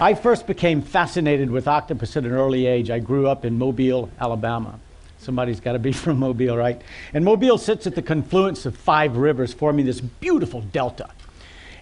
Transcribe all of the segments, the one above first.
I first became fascinated with octopus at an early age. I grew up in Mobile, Alabama. Somebody's got to be from Mobile, right? And Mobile sits at the confluence of 5 rivers, forming this beautiful delta.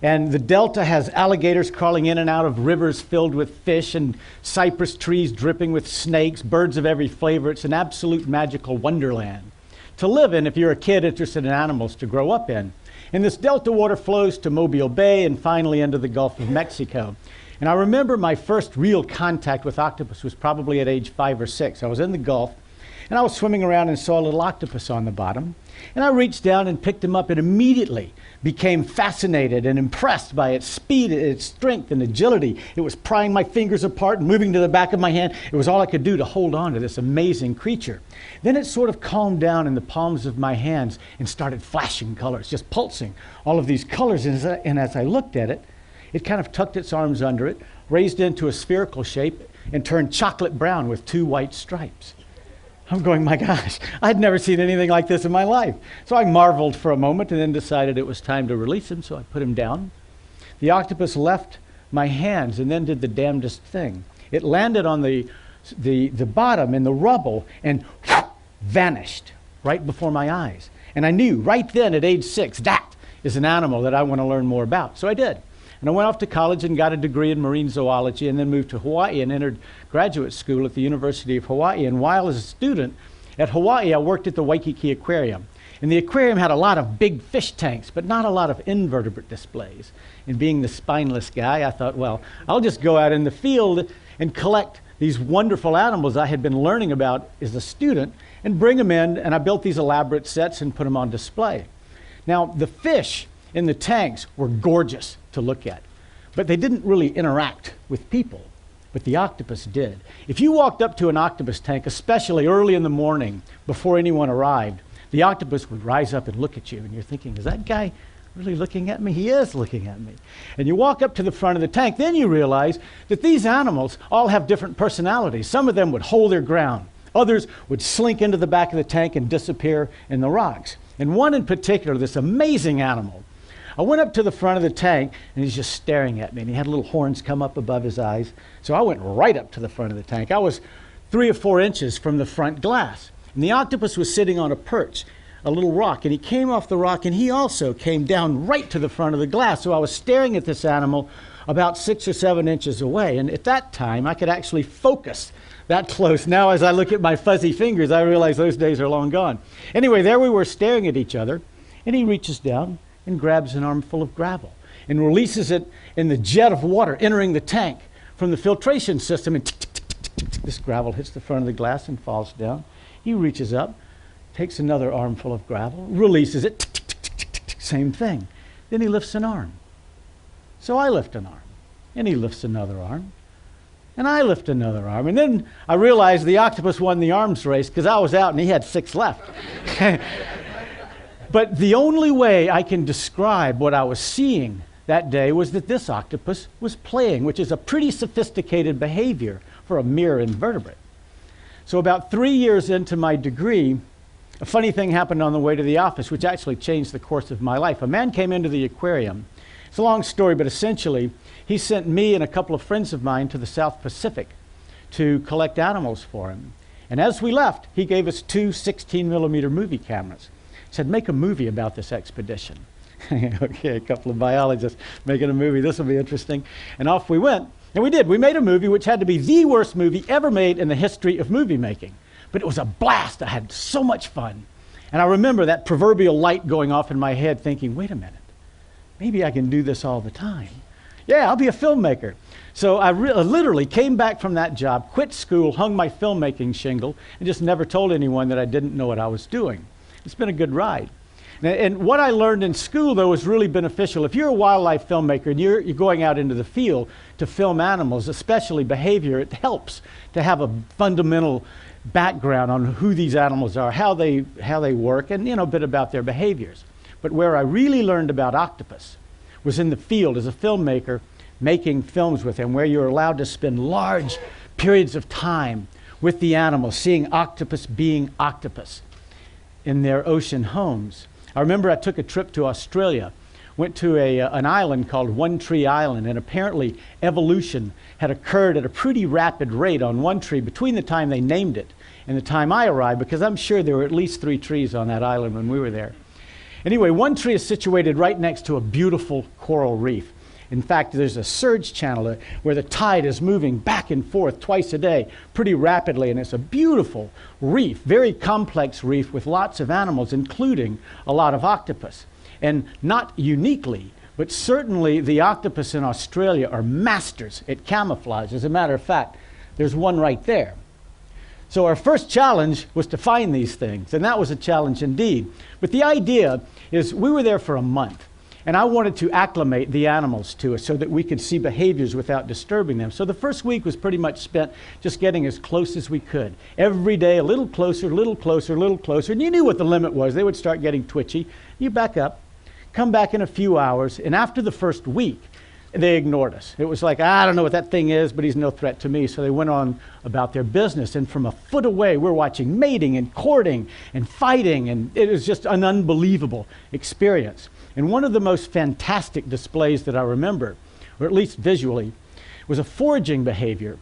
And the delta has alligators crawling in and out of rivers filled with fish, and cypress trees dripping with snakes, birds of every flavor. It's an absolute magical wonderland to live in if you're a kid interested in animals to grow up in. And this delta water flows to Mobile Bay and finally into the Gulf of Mexico. And I remember my first real contact with octopus was probably at age 5 or 6. I was in the Gulf, and I was swimming around and saw a little octopus on the bottom. And I reached down and picked him up and immediately became fascinated and impressed by its speed, its strength and agility. It was prying my fingers apart and moving to the back of my hand. It was all I could do to hold on to this amazing creature. Then it sort of calmed down in the palms of my hands and started flashing colors, just pulsing all of these colors. And as I looked at it, it kind of tucked its arms under it, raised into a spherical shape, and turned chocolate brown with 2 white stripes. I'm going, my gosh, I'd never seen anything like this in my life. So I marveled for a moment and then decided it was time to release him, so I put him down. The octopus left my hands and then did the damnedest thing. It landed on the bottom in the rubble and vanished right before my eyes. And I knew right then at age 6, that is an animal that I want to learn more about. So I did. And I went off to college and got a degree in marine zoology, and then moved to Hawaii and entered graduate school at the University of Hawaii. And while as a student at Hawaii, I worked at the Waikiki Aquarium. And the aquarium had a lot of big fish tanks, but not a lot of invertebrate displays. And being the spineless guy, I thought, well, I'll just go out in the field and collect these wonderful animals I had been learning about as a student and bring them in. And I built these elaborate sets and put them on display. Now, the fish in the tanks were gorgeous to look at, but they didn't really interact with people, but the octopus did. If you walked up to an octopus tank, especially early in the morning before anyone arrived, the octopus would rise up and look at you, and you're thinking, is that guy really looking at me? He is looking at me. And you walk up to the front of the tank, then you realize that these animals all have different personalities. Some of them would hold their ground. Others would slink into the back of the tank and disappear in the rocks. And one in particular, this amazing animal, I went up to the front of the tank, and he's just staring at me, and he had little horns come up above his eyes. So I went right up to the front of the tank. I was 3 or 4 inches from the front glass, and the octopus was sitting on a perch, a little rock, and he came off the rock, and he also came down right to the front of the glass. So I was staring at this animal about 6 or 7 inches away, and at that time, I could actually focus that close. Now, as I look at my fuzzy fingers, I realize those days are long gone. Anyway, there we were staring at each other, and he reaches down and grabs an armful of gravel and releases it in the jet of water entering the tank from the filtration system, and this gravel hits the front of the glass and falls down. He reaches up, takes another armful of gravel, releases it, same thing. Then he lifts an arm. So I lift an arm, and he lifts another arm, and I lift another arm. And then I realized the octopus won the arms race because I was out and he had 6 left. But the only way I can describe what I was seeing that day was that this octopus was playing, which is a pretty sophisticated behavior for a mere invertebrate. So about 3 years into my degree, a funny thing happened on the way to the office, which actually changed the course of my life. A man came into the aquarium. It's a long story, but essentially, he sent me and a couple of friends of mine to the South Pacific to collect animals for him. And as we left, he gave us 2 16mm movie cameras. Said, make a movie about this expedition. Okay, a couple of biologists making a movie. This will be interesting. And off we went. And we did. We made a movie which had to be the worst movie ever made in the history of movie making. But it was a blast. I had so much fun. And I remember that proverbial light going off in my head thinking, wait a minute, maybe I can do this all the time. Yeah, I'll be a filmmaker. So I literally came back from that job, quit school, hung my filmmaking shingle, and just never told anyone that I didn't know what I was doing. It's been a good ride. And what I learned in school, though, was really beneficial. If you're a wildlife filmmaker and you're going out into the field to film animals, especially behavior, it helps to have a fundamental background on who these animals are, how they work, and a bit about their behaviors. But where I really learned about octopus was in the field as a filmmaker, making films with him, where you're allowed to spend large periods of time with the animals, seeing octopus being octopus in their ocean homes. I remember I took a trip to Australia went to an island called One Tree Island, and apparently evolution had occurred at a pretty rapid rate on One Tree between the time they named it and the time I arrived, because I'm sure there were at least 3 trees on that island when we were there. Anyway, One Tree is situated right next to a beautiful coral reef. In fact, there's a surge channel where the tide is moving back and forth twice a day pretty rapidly, and it's a beautiful reef, very complex reef with lots of animals, including a lot of octopus. And not uniquely, but certainly the octopus in Australia are masters at camouflage. As a matter of fact, there's one right there. So our first challenge was to find these things, and that was a challenge indeed. But the idea is we were there for a month. And I wanted to acclimate the animals to us so that we could see behaviors without disturbing them. So the first week was pretty much spent just getting as close as we could. Every day, a little closer, a little closer, a little closer. And you knew what the limit was. They would start getting twitchy. You back up, come back in a few hours. And after the first week, they ignored us. It was like, I don't know what that thing is, but he's no threat to me. So they went on about their business. And from a foot away, we're watching mating and courting and fighting. And it was just an unbelievable experience. And one of the most fantastic displays that I remember, or at least visually, was a foraging behavior.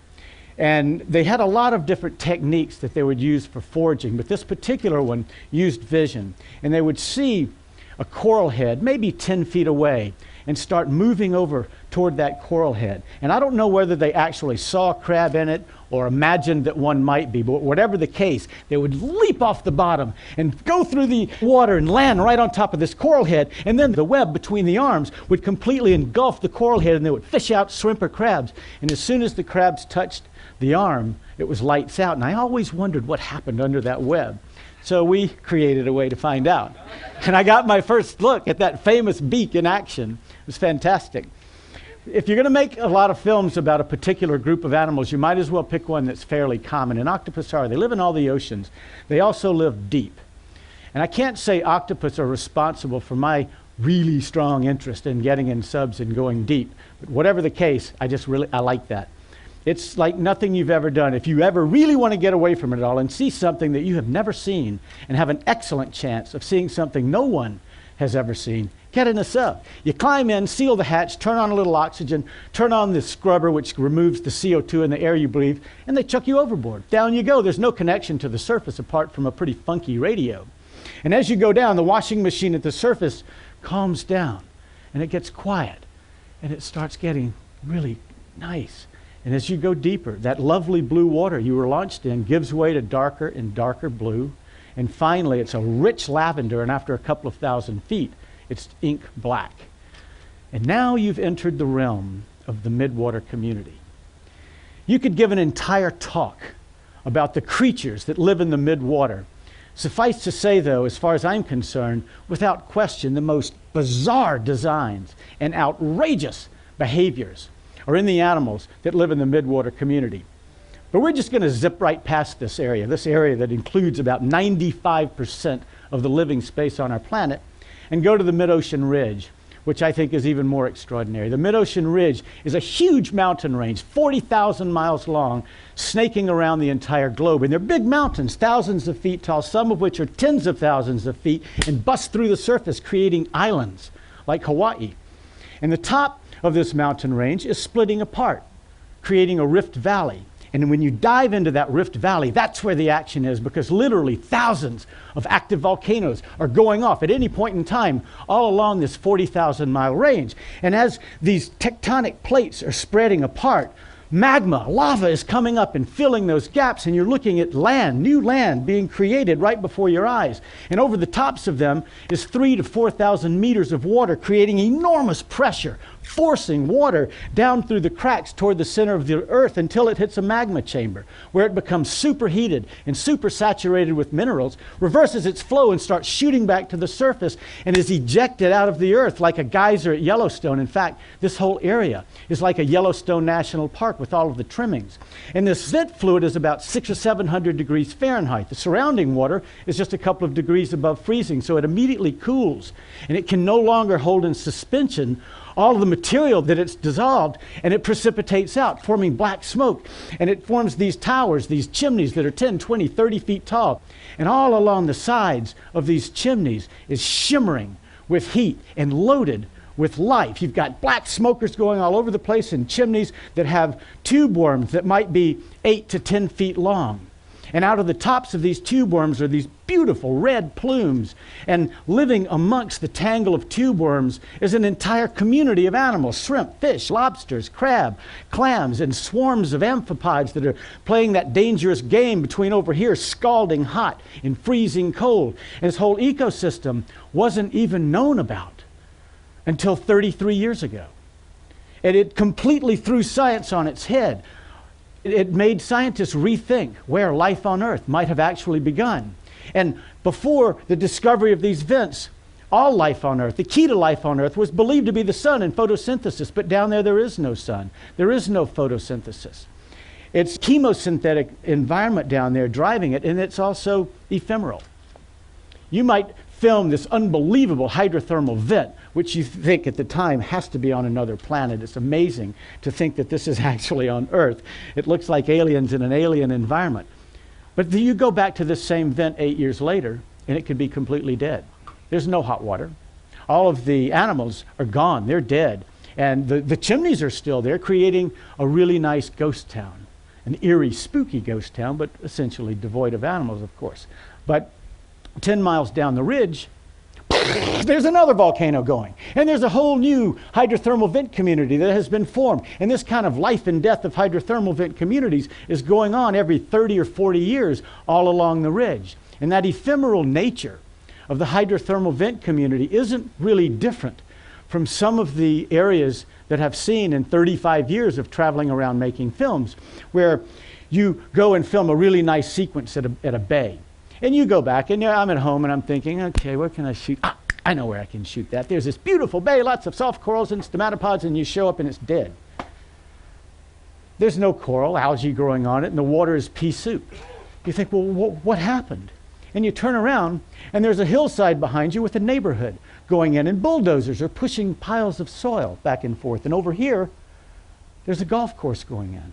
And they had a lot of different techniques that they would use for foraging, but this particular one used vision. And they would see a coral head maybe 10 feet away and start moving over toward that coral head. And I don't know whether they actually saw a crab in it or imagined that one might be, but whatever the case, they would leap off the bottom and go through the water and land right on top of this coral head, and then the web between the arms would completely engulf the coral head, and they would fish out shrimp or crabs. And as soon as the crabs touched the arm, it was lights out. And I always wondered what happened under that web. So we created a way to find out. And I got my first look at that famous beak in action. It was fantastic. If you're going to make a lot of films about a particular group of animals, you might as well pick one that's fairly common. And octopus are. They live in all the oceans. They also live deep. And I can't say octopus are responsible for my really strong interest in getting in subs and going deep. But whatever the case, I like that. It's like nothing you've ever done. If you ever really want to get away from it all and see something that you have never seen and have an excellent chance of seeing something no one has ever seen, get in a sub. You climb in, seal the hatch, turn on a little oxygen, turn on the scrubber which removes the CO2 in the air you breathe, and they chuck you overboard. Down you go. There's no connection to the surface apart from a pretty funky radio. And as you go down, the washing machine at the surface calms down, and it gets quiet, and it starts getting really nice. And as you go deeper, that lovely blue water you were launched in gives way to darker and darker blue. And finally, it's a rich lavender, and after a couple of thousand feet, it's ink black. And now you've entered the realm of the midwater community. You could give an entire talk about the creatures that live in the midwater. Suffice to say, though, as far as I'm concerned, without question, the most bizarre designs and outrageous behaviors are in the animals that live in the midwater community. But we're just going to zip right past this area that includes about 95% of the living space on our planet, and go to the mid-ocean ridge, which I think is even more extraordinary. The mid-ocean ridge is a huge mountain range, 40,000 miles long, snaking around the entire globe. And they're big mountains, thousands of feet tall, some of which are tens of thousands of feet, and bust through the surface, creating islands like Hawaii. And the top of this mountain range is splitting apart, creating a rift valley. And when you dive into that rift valley, that's where the action is, because literally thousands of active volcanoes are going off at any point in time all along this 40,000 mile range. And as these tectonic plates are spreading apart, magma, lava is coming up and filling those gaps, and you're looking at land, new land being created right before your eyes. And over the tops of them is 3,000 to 4,000 meters of water, creating enormous pressure, forcing water down through the cracks toward the center of the earth until it hits a magma chamber, where it becomes superheated and supersaturated with minerals, reverses its flow and starts shooting back to the surface, and is ejected out of the earth like a geyser at Yellowstone. In fact, this whole area is like a Yellowstone National Park with all of the trimmings. And this vent fluid is about 600 or 700 degrees Fahrenheit. The surrounding water is just a couple of degrees above freezing, so it immediately cools, and it can no longer hold in suspension all of the material that it's dissolved, and it precipitates out, forming black smoke. And it forms these towers, these chimneys that are 10, 20, 30 feet tall. And all along the sides of these chimneys is shimmering with heat and loaded with life. You've got black smokers going all over the place in chimneys that have tube worms that might be 8 to 10 feet long. And out of the tops of these tube worms are these beautiful red plumes. And living amongst the tangle of tube worms is an entire community of animals: shrimp, fish, lobsters, crab, clams, and swarms of amphipods that are playing that dangerous game between over here scalding hot and freezing cold. And this whole ecosystem wasn't even known about until 33 years ago. And it completely threw science on its head. It made scientists rethink where life on Earth might have actually begun. And before the discovery of these vents, all life on Earth, the key to life on Earth, was believed to be the sun and photosynthesis. But down there is no sun. There is no photosynthesis. It's chemosynthetic environment down there driving it, and it's also ephemeral. You might film this unbelievable hydrothermal vent, which you think at the time has to be on another planet. It's amazing to think that this is actually on Earth. It looks like aliens in an alien environment. But then you go back to this same vent 8 years later, and it could be completely dead. There's no hot water. All of the animals are gone. They're dead. And the chimneys are still there, creating a really nice ghost town. An eerie, spooky ghost town, but essentially devoid of animals, of course. But 10 miles down the ridge, there's another volcano going. And there's a whole new hydrothermal vent community that has been formed. And this kind of life and death of hydrothermal vent communities is going on every 30 or 40 years all along the ridge. And that ephemeral nature of the hydrothermal vent community isn't really different from some of the areas that I've seen in 35 years of traveling around making films, where you go and film a really nice sequence at a bay. And you go back, and I'm at home, and I'm thinking, okay, where can I shoot? I know where I can shoot that. There's this beautiful bay, lots of soft corals and stomatopods, and you show up, and it's dead. There's no coral, algae growing on it, and the water is pea soup. You think, well, what happened? And you turn around, and there's a hillside behind you with a neighborhood going in, and bulldozers are pushing piles of soil back and forth. And over here, there's a golf course going in.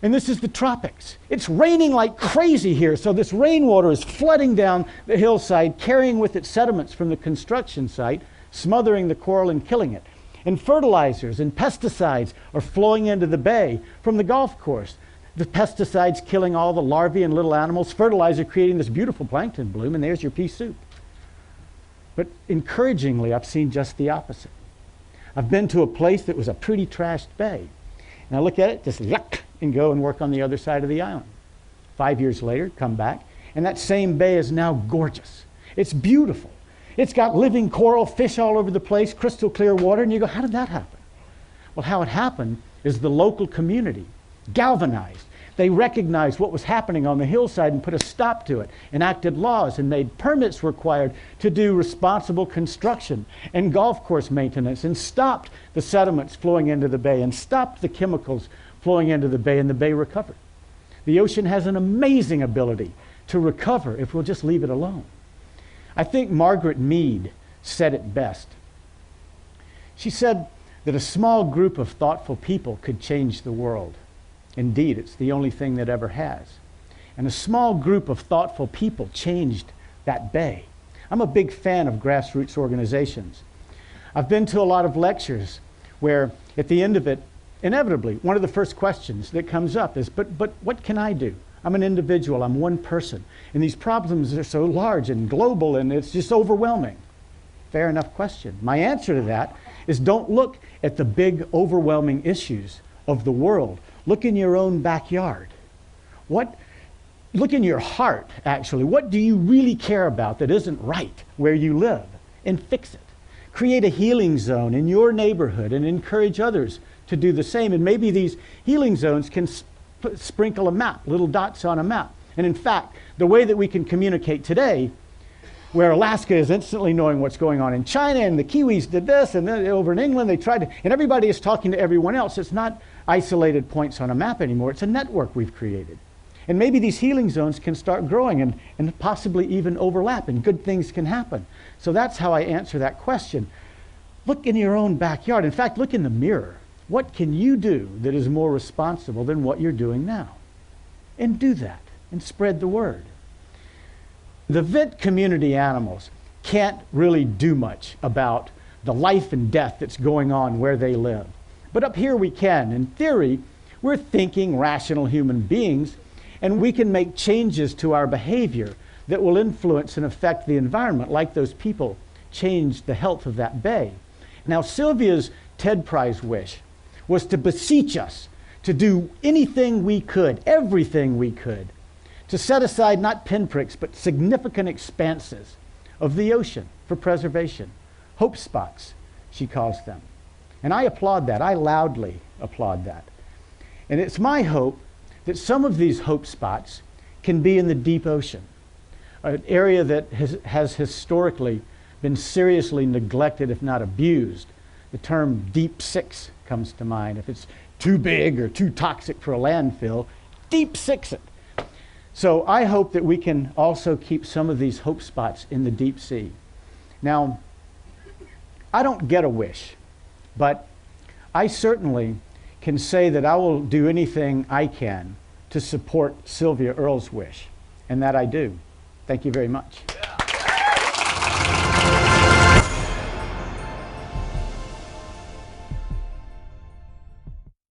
And this is the tropics. It's raining like crazy here, so this rainwater is flooding down the hillside, carrying with it sediments from the construction site, smothering the coral and killing it. And fertilizers and pesticides are flowing into the bay from the golf course. The pesticides killing all the larvae and little animals, fertilizer creating this beautiful plankton bloom, and there's your pea soup. But encouragingly, I've seen just the opposite. I've been to a place that was a pretty trashed bay. And I look at it, just yuck, and go and work on the other side of the island. 5 years later, come back, and that same bay is now gorgeous. It's beautiful. It's got living coral, fish all over the place, crystal clear water, and you go, how did that happen? Well, how it happened is the local community galvanized. They recognized what was happening on the hillside and put a stop to it, enacted laws and made permits required to do responsible construction and golf course maintenance, and stopped the sediments flowing into the bay and stopped the chemicals flowing into the bay, and the bay recovered. The ocean has an amazing ability to recover if we'll just leave it alone. I think Margaret Mead said it best. She said that a small group of thoughtful people could change the world. Indeed, it's the only thing that ever has. And a small group of thoughtful people changed that bay. I'm a big fan of grassroots organizations. I've been to a lot of lectures where at the end of it, inevitably, one of the first questions that comes up is, but what can I do? I'm an individual, I'm one person, and these problems are so large and global, and it's just overwhelming. Fair enough question. My answer to that is, don't look at the big, overwhelming issues of the world. Look in your own backyard. Look in your heart, actually. What do you really care about that isn't right where you live? And fix it. Create a healing zone in your neighborhood and encourage others to do the same. And maybe these healing zones can sprinkle a map, little dots on a map. And in fact, the way that we can communicate today, where Alaska is instantly knowing what's going on in China, and the Kiwis did this, and then over in England they tried to, and everybody is talking to everyone else. It's not isolated points on a map anymore. It's a network we've created. And maybe these healing zones can start growing and possibly even overlap, and good things can happen. So that's how I answer that question. Look in your own backyard. In fact, look in the mirror. What can you do that is more responsible than what you're doing now? And do that, and spread the word. The vent community animals can't really do much about the life and death that's going on where they live. But up here we can. In theory, we're thinking, rational human beings, and we can make changes to our behavior that will influence and affect the environment, like those people changed the health of that bay. Now, Sylvia's TED Prize wish was to beseech us to do anything we could, everything we could, to set aside not pinpricks, but significant expanses of the ocean for preservation. Hope spots, she calls them. And I applaud that. I loudly applaud that. And it's my hope that some of these hope spots can be in the deep ocean, an area that has historically been seriously neglected, if not abused. The term deep six comes to mind. If it's too big or too toxic for a landfill, deep six it. So I hope that we can also keep some of these hope spots in the deep sea. Now, I don't get a wish, but I certainly can say that I will do anything I can to support Sylvia Earle's wish, and that I do. Thank you very much.